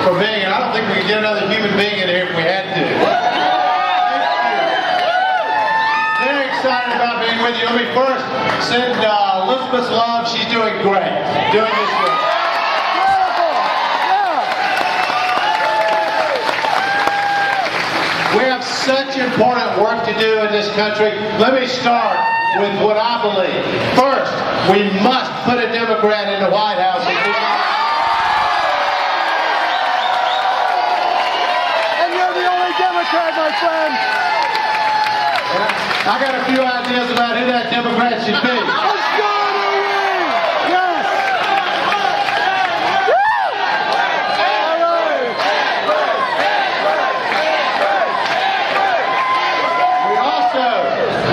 for being here. I don't think we could get another human being in here if we had to. Very excited about being with you. Let me first send Elizabeth's love. She's doing great. Doing this great. We have such important work to do in this country. Let me start with what I believe. First, we must put a Democrat in the White House. And you're the only Democrat, my friend. I got a few ideas about who that Democrat should be. Let's go, yes.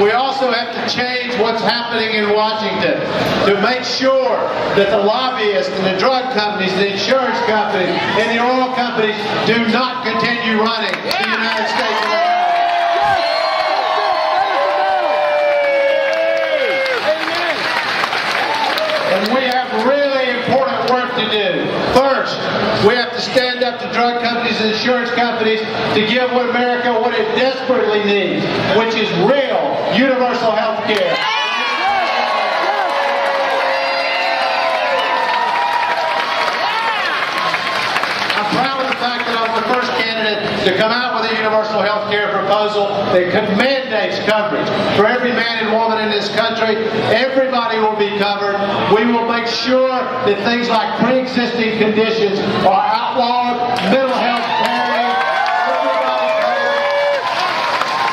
We also have to change what's happening in Washington to make sure that the lobbyists and the drug companies, the insurance companies, and the oil companies do not continue running the United States of America. And we have really important work to do. First, we have to stand up to drug companies and insurance companies to give America what it desperately needs, which is real universal health care. I'm proud of the fact that I was the first candidate to come out with a universal health care proposal that mandates coverage for every man and woman in this country. Everybody will be covered. We will make sure that things like pre-existing conditions are outlawed, mental health parity.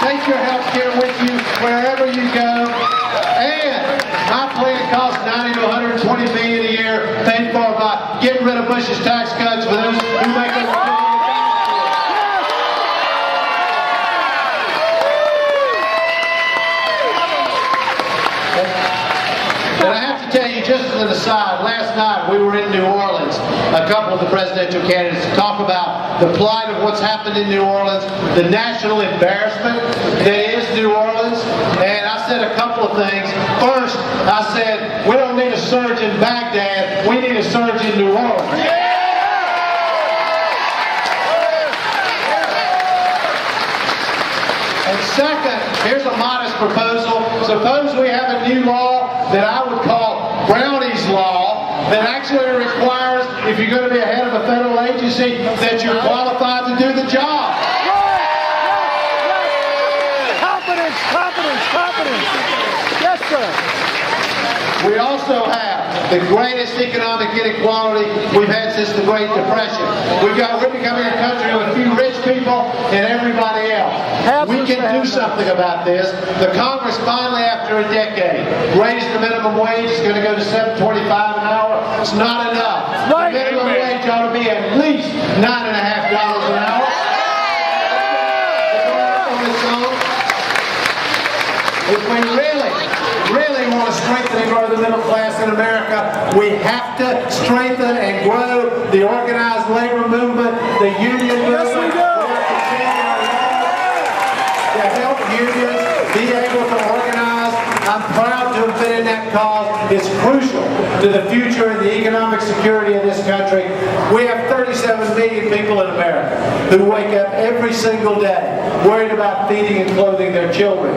Take your health care with you wherever you go. And my plan costs $90 to $120 million a year, paid for by getting rid of Bush's tax cuts for those who make over $50 million. And I have to tell you, just as an aside, last night we were in New Orleans, a couple of the presidential candidates, to talk about the plight of what's happened in New Orleans, the national embarrassment that is New Orleans. And I said a couple of things. First, I said, we don't need a surge in Baghdad, we need a surge in New Orleans. And second, here's a modest proposal. Suppose we have a new law that I would call Brownie's Law that actually requires, if you're going to be a head of a federal agency, that you're qualified to do the job. Competence, competence, competence. Yes, sir. We also have the greatest economic inequality we've had since the Great Depression. We're becoming a country with a few rich people and everybody else. We can do something about this. The Congress finally, after a decade, raised the minimum wage. It's going to go to $7.25 an hour. It's not enough. The minimum wage ought to be at least $9.50 an hour. If we really want to strengthen and grow the middle class in America, we have to strengthen and grow the organized labor movement, the union movement. Yes, we do. To help unions be able to organize. I'm proud to have been in that cause. It's crucial to the future and the economic security of this country. We have 37 million people in America who wake up every single day worried about feeding and clothing their children,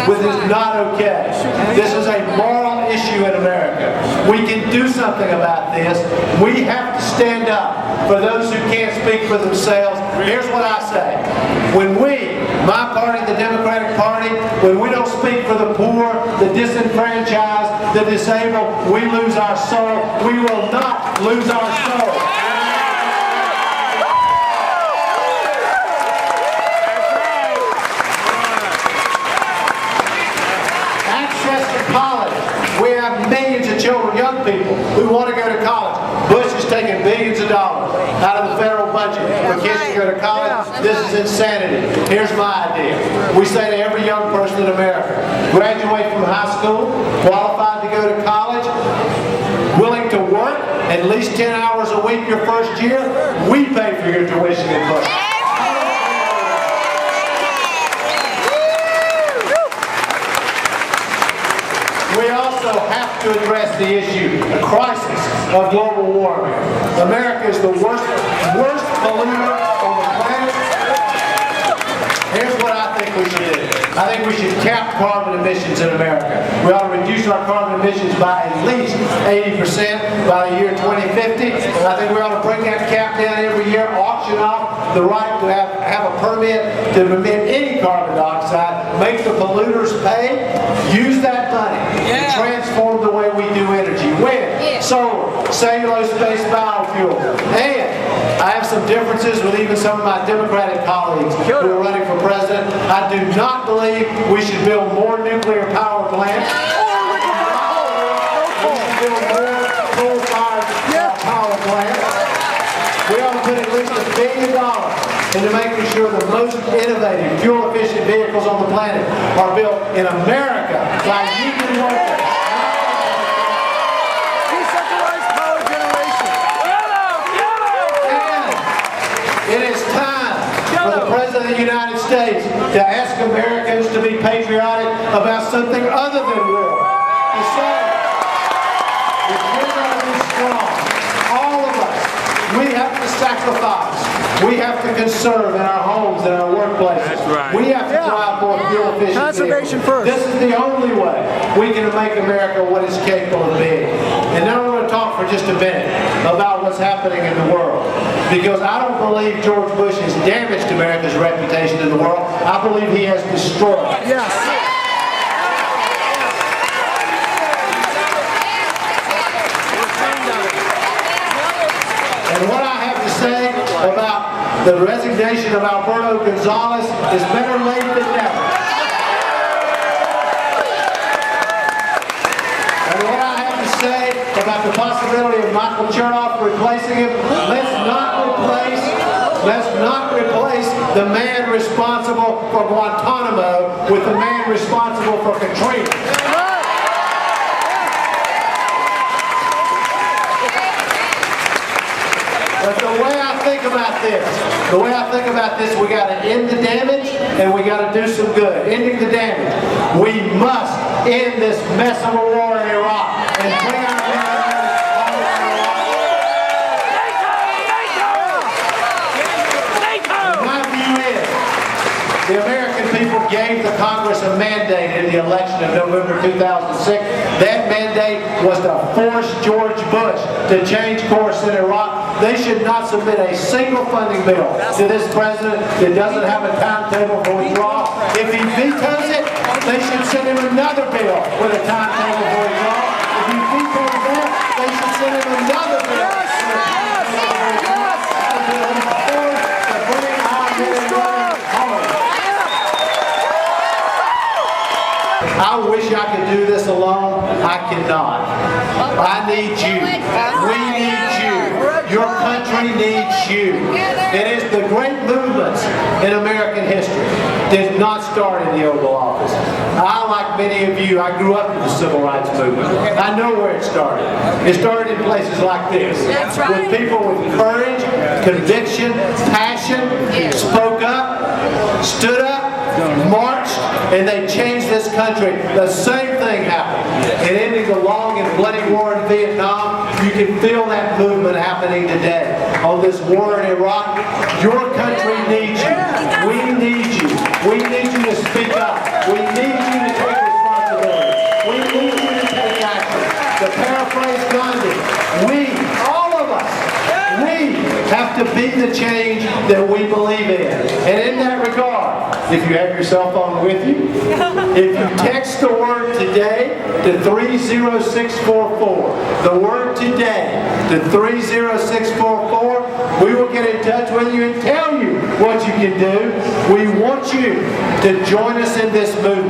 which is not okay. This is a moral issue in America. We can do something about this. We have to stand up for those who can't speak for themselves. Here's what I say. When we, my party, the Democratic Party, when we don't speak for the poor, the disenfranchised, the disabled, we lose our soul. We will not lose our soul. Access to college. We have millions of children, young people, who want to go to college. Bush is taking billions of dollars out of the federal budget for kids to go to college. This is insanity. Here's my idea. We say to every young person in America, graduate from high school, qualified to go to college, willing to work at least 10 hours a week your first year, we pay for your tuition and book. We also have to address the issue, the crisis of global warming. America is the worst polluter on the planet. Here's what I think we should do. I think we should cap carbon emissions in America. We ought to reduce our carbon emissions by at least 80% by the year 2050. I think we ought to bring that cap down every year, auction off the right to have a permit to emit any carbon dioxide, make the polluters pay, use that money to transform the way we do energy. Wind, solar, cellulose-based biofuel, and I have some differences with even some of my Democratic colleagues who are running for president. I do not believe we should build more nuclear power plants. We should build more coal-fired power plants. We ought to put at least $1 billion into making sure the most innovative, fuel-efficient vehicles on the planet are built in America by union workers. Decentralized power generation. It is time for the President of the United States to ask Americans to be patriotic about something other than war. To say, if we're going to be strong, all of us, we have to sacrifice. We have to conserve in our homes and our workplaces. That's right. We have to drive more fuel-efficient Conservation vehicles. first. This is the only way we can make America what it's capable of being. And now we're going to talk for just a minute about what's happening in the world. Because I don't believe George Bush has damaged America's reputation in the world. I believe he has destroyed it. Yes. And what I have to say about the resignation of Alberto Gonzales is better late than never. And what I have to say about the possibility of Michael Chernoff replacing him, let's not replace the man responsible for Guantanamo with the man responsible for Katrina. But the way I think about this, we got to end the damage and we got to do some good. Ending the damage. We must end this mess of a war in Iraq and bring our men home in Iraq. My view is, the American people gave the Congress a mandate in the election of November 2006. That mandate was to force George Bush to change course in Iraq. They should not submit a single funding bill to this president that doesn't have a timetable for withdrawal. If he vetoes it, they should send him another bill with a timetable for withdrawal. If he vetoes that, they should send him another bill with a timetable for withdrawal. Until he's forced to bring our men and women home. I wish I could do this alone. I cannot. I need you. We need you. Your country needs you. It is the great movements in American history did not start in the Oval Office. I, like many of you, I grew up in the Civil Rights Movement. I know where it started. It started in places like this. With people with courage, conviction, passion, spoke up, stood up, marched, and they changed this country. The same thing happened. In ending the long and bloody war in Vietnam, you can feel that movement happening today. On this war in Iraq, your country needs you. We need you. We need you to speak up. We need you to take responsibility. We need you to take action. To paraphrase Gandhi, all of us, we have to be the change that we believe in. And in that regard, if you have your cell phone with you, if you text the word today to 30644, the word today to 30644, we will get in touch with you and tell you what you can do. We want you to join us in this movement.